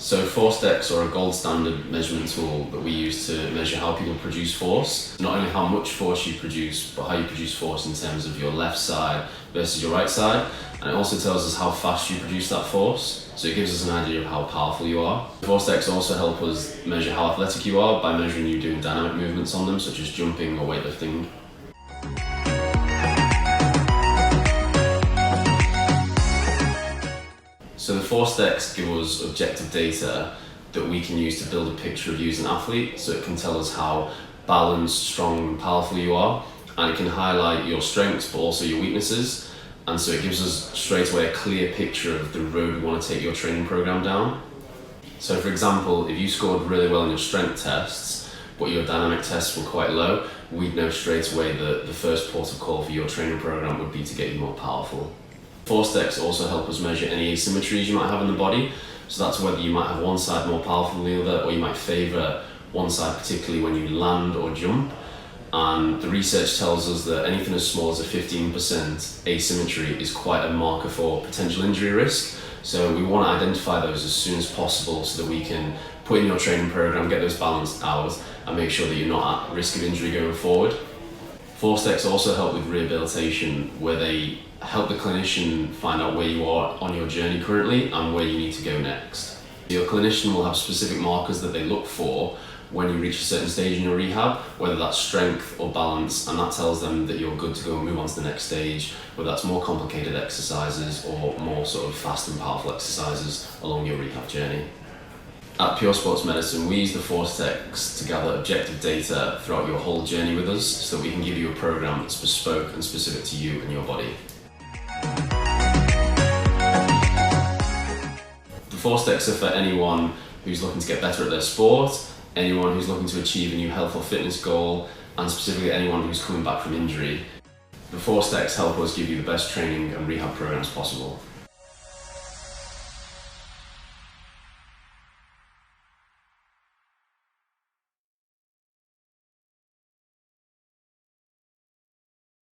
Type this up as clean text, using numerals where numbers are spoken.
So ForceDecks are a gold standard measurement tool that we use to measure how people produce force. Not only how much force you produce, but how you produce force in terms of your left side versus your right side. And it also tells us how fast you produce that force. So it gives us an idea of how powerful you are. ForceDecks also help us measure how athletic you are by measuring you doing dynamic movements on them, such as jumping or weightlifting. So the ForceDecks give us objective data that we can use to build a picture of you as an athlete. So it can tell us how balanced, strong and powerful you are, and it can highlight your strengths but also your weaknesses. And so it gives us straight away a clear picture of the road we want to take your training program down. So for example, if you scored really well in your strength tests but your dynamic tests were quite low, we'd know straight away that the first port of call for your training program would be to get you more powerful. ForceDecks also help us measure any asymmetries you might have in the body. So that's whether you might have one side more powerful than the other, or you might favour one side particularly when you land or jump. And the research tells us that anything as small as a 15% asymmetry is quite a marker for potential injury risk. So we want to identify those as soon as possible so that we can put in your training program, get those balanced out, and make sure that you're not at risk of injury going forward. ForceDecks also help with rehabilitation, where they help the clinician find out where you are on your journey currently and where you need to go next. Your clinician will have specific markers that they look for when you reach a certain stage in your rehab, whether that's strength or balance, and that tells them that you're good to go and move on to the next stage, whether that's more complicated exercises or more sort of fast and powerful exercises along your rehab journey. At Pure Sports Medicine, we use the ForceDecks to gather objective data throughout your whole journey with us so that we can give you a program that's bespoke and specific to you and your body. The ForceDecks are for anyone who's looking to get better at their sport, anyone who's looking to achieve a new health or fitness goal, and specifically anyone who's coming back from injury. The ForceDecks help us give you the best training and rehab programs possible.